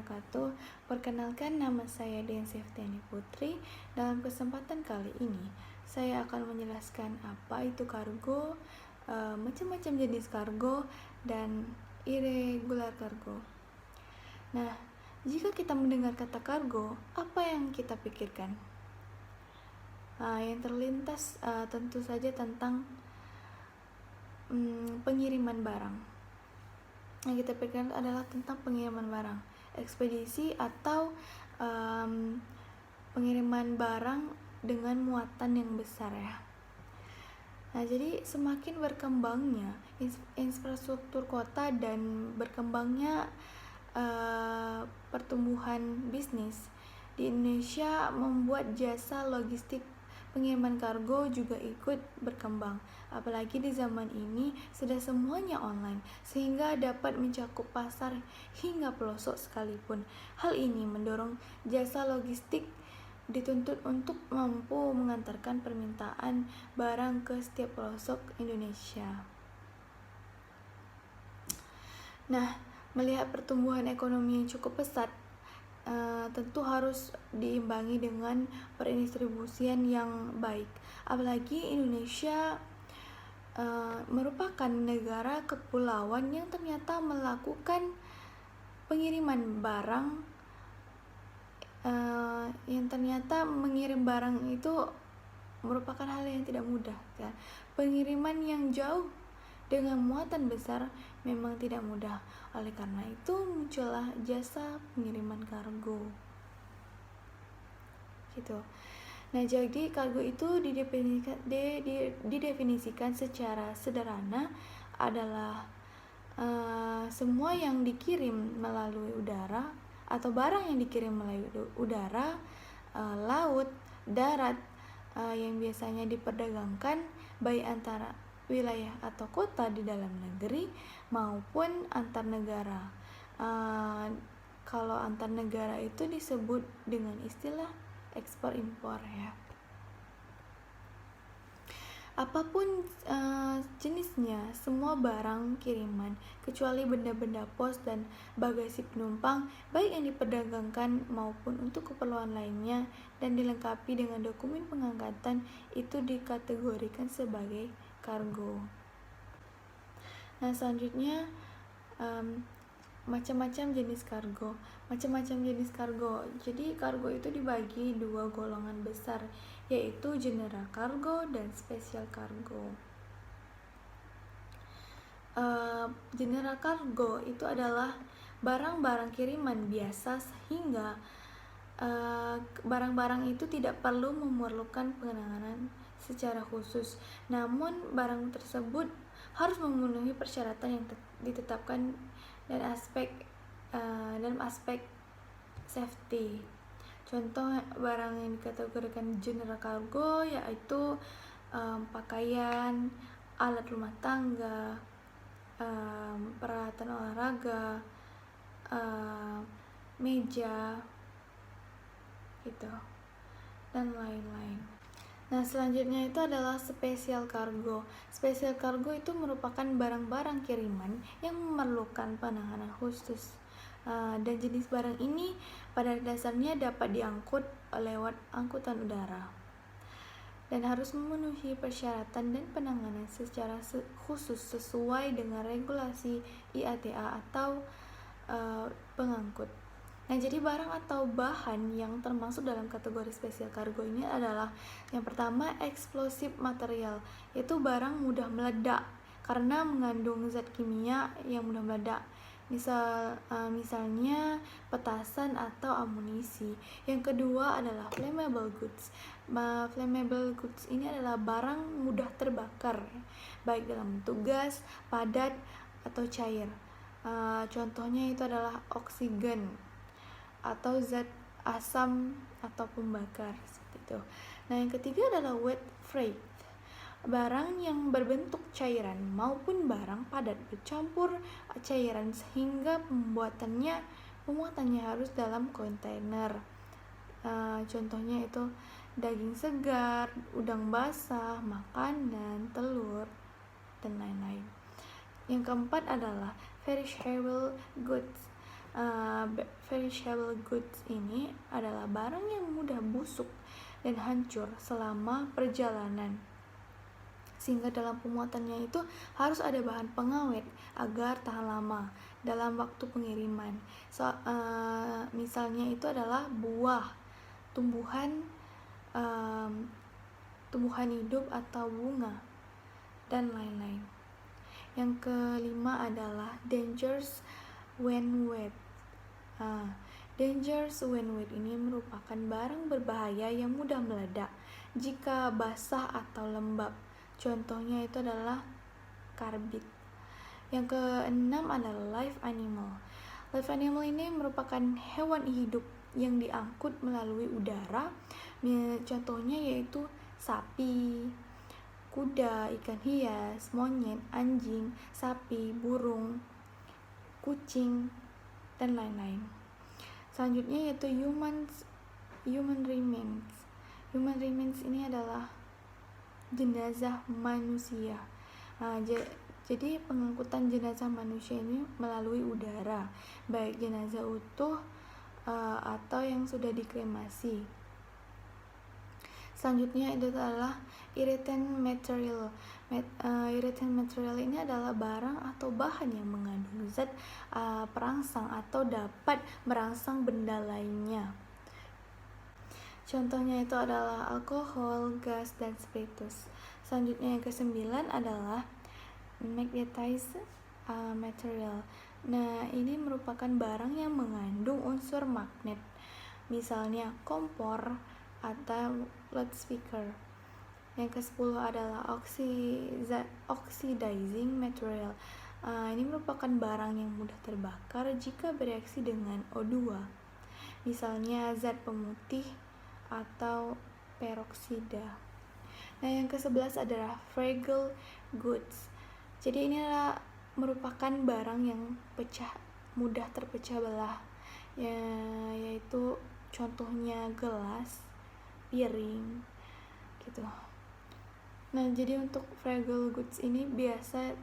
wabarakatuh. Perkenalkan, nama saya Dian Septiani Putri. Dalam kesempatan kali ini, saya akan menjelaskan apa itu kargo, macam-macam jenis kargo, dan irregular kargo. Nah, jika kita mendengar kata kargo, apa yang kita pikirkan? Yang terlintas tentu saja tentang pengiriman barang. Yang kita pikirkan adalah tentang pengiriman barang, ekspedisi atau pengiriman barang dengan muatan yang besar ya. Nah, jadi semakin berkembangnya infrastruktur kota dan berkembangnya pertumbuhan bisnis di Indonesia membuat jasa logistik pengiriman kargo juga ikut berkembang. Apalagi di zaman ini sudah semuanya online, sehingga dapat mencakup pasar hingga pelosok sekalipun. Hal ini mendorong jasa logistik dituntut untuk mampu mengantarkan permintaan barang ke setiap pelosok Indonesia. Nah, melihat pertumbuhan ekonomi yang cukup pesat, tentu harus diimbangi dengan perindistribusian yang baik. Apalagi Indonesia merupakan negara kepulauan yang ternyata melakukan pengiriman barang, yang ternyata mengirim barang itu merupakan hal yang tidak mudah ya. Pengiriman yang jauh dengan muatan besar memang tidak mudah. Oleh karena itu muncullah jasa pengiriman kargo gitu. Nah, jadi kargo itu didefinisikan secara sederhana adalah semua yang dikirim melalui udara atau barang yang dikirim melalui udara, laut, darat, yang biasanya diperdagangkan baik antara wilayah atau kota di dalam negeri maupun antar negara. Kalau antar negara itu disebut dengan istilah ekspor impor ya. Apapun jenisnya, semua barang kiriman kecuali benda-benda pos dan bagasi penumpang, baik yang diperdagangkan maupun untuk keperluan lainnya dan dilengkapi dengan dokumen pengangkatan, itu dikategorikan sebagai kargo. Nah, selanjutnya macam-macam jenis kargo. Jadi kargo itu dibagi dua golongan besar, yaitu general cargo dan special cargo. General cargo itu adalah barang-barang kiriman biasa, sehingga barang-barang itu tidak perlu memerlukan penanganan secara khusus. Namun barang tersebut harus memenuhi persyaratan yang ditetapkan dan dalam aspek safety. Contoh barang yang dikategorikan general cargo yaitu pakaian, alat rumah tangga, peralatan olahraga, meja gitu, dan lain-lain. Nah, selanjutnya itu adalah special cargo. Special cargo itu merupakan barang-barang kiriman yang memerlukan penanganan khusus. Dan jenis barang ini pada dasarnya dapat diangkut lewat angkutan udara dan harus memenuhi persyaratan dan penanganan secara khusus sesuai dengan regulasi IATA atau pengangkut. Nah, jadi barang atau bahan yang termasuk dalam kategori spesial kargo ini adalah yang pertama, eksplosif material, yaitu barang mudah meledak karena mengandung zat kimia yang mudah meledak. Misalnya petasan atau amunisi. Yang kedua adalah flammable goods. Flammable goods ini adalah barang mudah terbakar, baik dalam bentuk gas, padat, atau cair. Contohnya itu adalah oksigen atau zat asam atau pembakar seperti itu. Nah, yang ketiga adalah wet freight. Barang yang berbentuk cairan maupun barang padat bercampur cairan sehingga pemuatannya harus dalam kontainer. Contohnya itu daging segar, udang basah, makanan, telur, dan lain-lain. Yang keempat adalah perishable goods. Perishable goods ini adalah barang yang mudah busuk dan hancur selama perjalanan, sehingga dalam pemuatannya itu harus ada bahan pengawet agar tahan lama dalam waktu pengiriman. Misalnya itu adalah buah, tumbuhan hidup atau bunga, dan lain-lain. Yang kelima adalah dangers when wet. Dangers when wet ini merupakan barang berbahaya yang mudah meledak jika basah atau lembab. Contohnya itu adalah karbit. Yang keenam adalah live animal. Live animal ini merupakan hewan hidup yang diangkut melalui udara. Contohnya yaitu sapi, kuda, ikan hias, monyet, anjing, sapi, burung, kucing, dan lain-lain. Selanjutnya yaitu human remains. Human remains ini adalah jenazah manusia. Jadi pengangkutan jenazah manusia ini melalui udara, baik jenazah utuh atau yang sudah dikremasi. Selanjutnya itu adalah irritant material. Irritant material ini adalah barang atau bahan yang mengandung zat perangsang atau dapat merangsang benda lainnya. Contohnya itu adalah alkohol, gas, dan spiritus. Selanjutnya yang ke-9 adalah magnetized material. Nah, ini merupakan barang yang mengandung unsur magnet. Misalnya kompor atau loudspeaker. Yang ke-10 adalah oxidizing material. Ini merupakan barang yang mudah terbakar jika bereaksi dengan O2. Misalnya zat pemutih atau peroksida. Nah, yang ke-11 adalah fragile goods. Jadi ini adalah merupakan barang yang mudah terpecah belah, yaitu contohnya gelas, piring, gitu. Nah, jadi untuk fragile goods ini biasa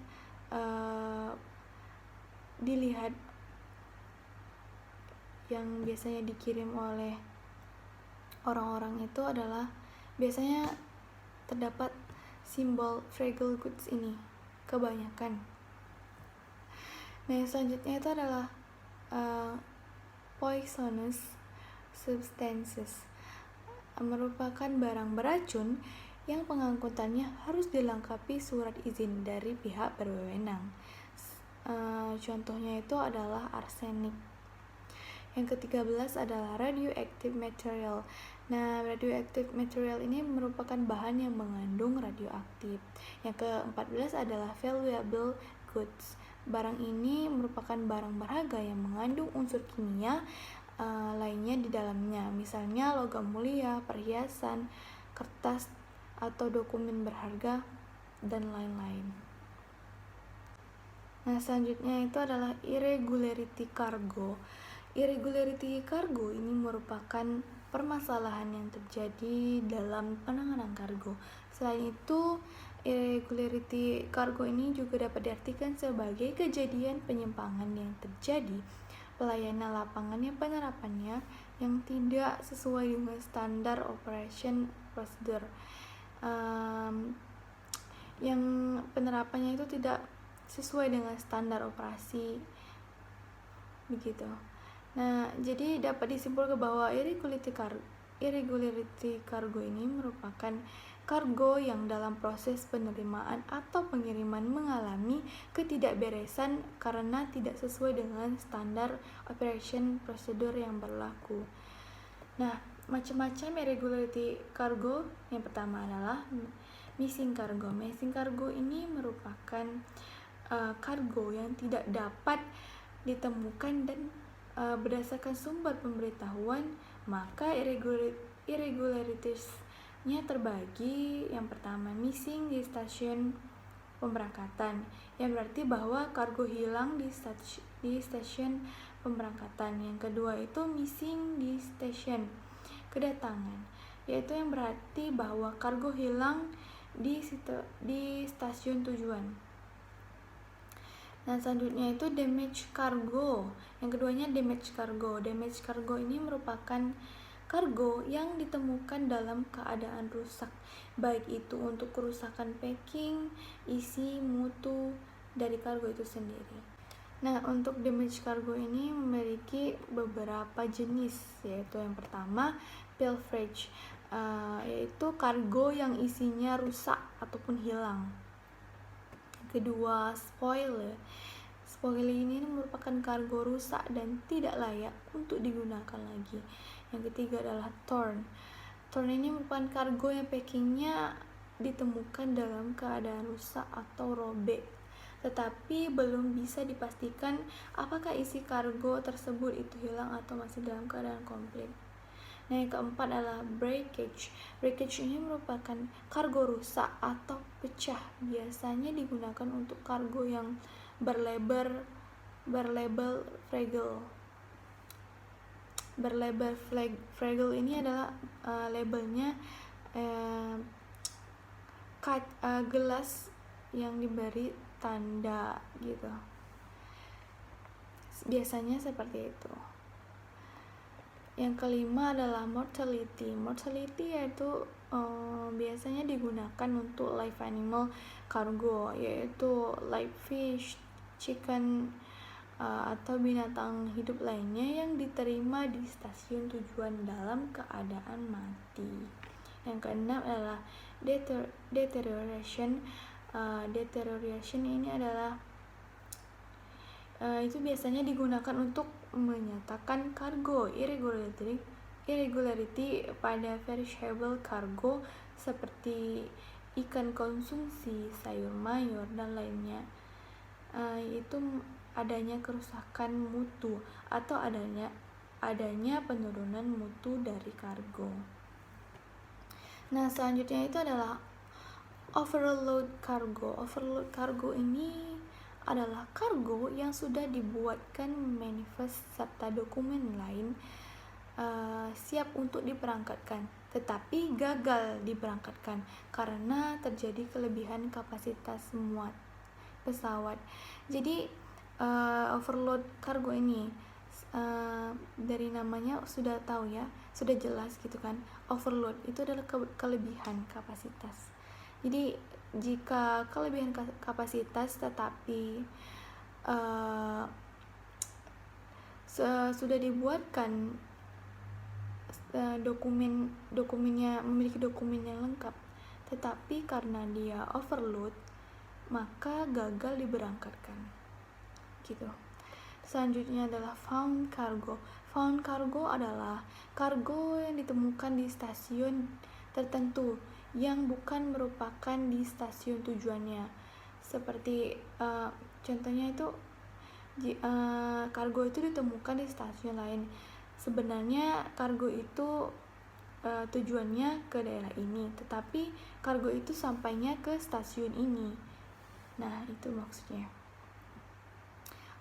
dilihat yang biasanya dikirim oleh orang-orang itu adalah biasanya terdapat simbol fragile goods ini kebanyakan. Nah, yang selanjutnya itu adalah poisonous substances, merupakan barang beracun yang pengangkutannya harus dilengkapi surat izin dari pihak berwenang. Contohnya itu adalah arsenik. Yang ke-13 adalah radioactive material. Nah, radioactive material ini merupakan bahan yang mengandung radioaktif. Yang ke-14 adalah valuable goods. Barang ini merupakan barang berharga yang mengandung unsur kimia lainnya di dalamnya. Misalnya logam mulia, perhiasan, kertas, atau dokumen berharga, dan lain-lain. Nah, selanjutnya itu adalah irregularity cargo. Irregularity cargo ini merupakan permasalahan yang terjadi dalam penanganan kargo. Selain itu, irregularity cargo ini juga dapat diartikan sebagai kejadian penyimpangan yang terjadi, pelayanan lapangannya, penerapannya yang tidak sesuai dengan standar operation procedure, yang penerapannya itu tidak sesuai dengan standar operasi, begitu. Nah, jadi dapat disimpulkan bahwa irregularity cargo ini merupakan kargo yang dalam proses penerimaan atau pengiriman mengalami ketidakberesan karena tidak sesuai dengan standar operation prosedur yang berlaku. Nah, macam-macam irregularity cargo. Yang pertama adalah missing cargo. Missing cargo ini merupakan kargo yang tidak dapat ditemukan dan berdasarkan sumber pemberitahuan, maka irregularities-nya terbagi. Yang pertama, missing di stasiun pemberangkatan, yang berarti bahwa kargo hilang di stasiun pemberangkatan. Yang kedua itu missing di stasiun kedatangan, yaitu yang berarti bahwa kargo hilang di stasiun tujuan. Nah, selanjutnya itu damage cargo. Yang keduanya damage cargo. Damage cargo ini merupakan kargo yang ditemukan dalam keadaan rusak, baik itu untuk kerusakan packing, isi, mutu dari kargo itu sendiri. Nah, untuk damage cargo ini memiliki beberapa jenis, yaitu yang pertama pilferage, yaitu kargo yang isinya rusak ataupun hilang. Kedua, spoil. Spoil ini merupakan kargo rusak dan tidak layak untuk digunakan lagi. Yang ketiga adalah torn. Torn ini merupakan kargo yang packingnya ditemukan dalam keadaan rusak atau robek, tetapi belum bisa dipastikan apakah isi kargo tersebut itu hilang atau masih dalam keadaan komplit. Nah, yang keempat adalah breakage. Breakage ini merupakan kargo rusak atau pecah. Biasanya digunakan untuk kargo yang berlabel fragile. Berlabel fragile ini adalah labelnya gelas yang diberi tanda gitu. Biasanya seperti itu. Yang kelima adalah mortality. Mortality yaitu biasanya digunakan untuk live animal cargo, yaitu live fish, chicken, atau binatang hidup lainnya yang diterima di stasiun tujuan dalam keadaan mati. Yang keenam adalah deterioration. Deterioration ini adalah itu biasanya digunakan untuk menyatakan kargo irregularity pada perishable cargo seperti ikan konsumsi, sayur mayur, dan lainnya. Itu adanya kerusakan mutu atau adanya penurunan mutu dari kargo. Nah, selanjutnya itu adalah overload cargo. Overload cargo ini adalah kargo yang sudah dibuatkan manifest serta dokumen lain siap untuk diberangkatkan, tetapi gagal diberangkatkan karena terjadi kelebihan kapasitas muat pesawat. Jadi overload cargo ini dari namanya sudah tahu ya, sudah jelas gitu kan. Overload itu adalah kelebihan kapasitas. Jadi jika kelebihan kapasitas tetapi sudah dibuatkan dokumennya, memiliki dokumen yang lengkap, tetapi karena dia overload maka gagal diberangkatkan gitu. Selanjutnya adalah found cargo. Found cargo adalah kargo yang ditemukan di stasiun tertentu yang bukan merupakan di stasiun tujuannya. Seperti contohnya itu kargo itu ditemukan di stasiun lain. Sebenarnya kargo itu tujuannya ke daerah ini, tetapi kargo itu sampainya ke stasiun ini. Nah, itu maksudnya.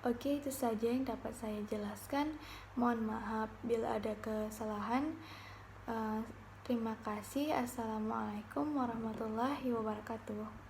Oke, itu saja yang dapat saya jelaskan. Mohon maaf bila ada kesalahan. Terima kasih. Assalamualaikum warahmatullahi wabarakatuh.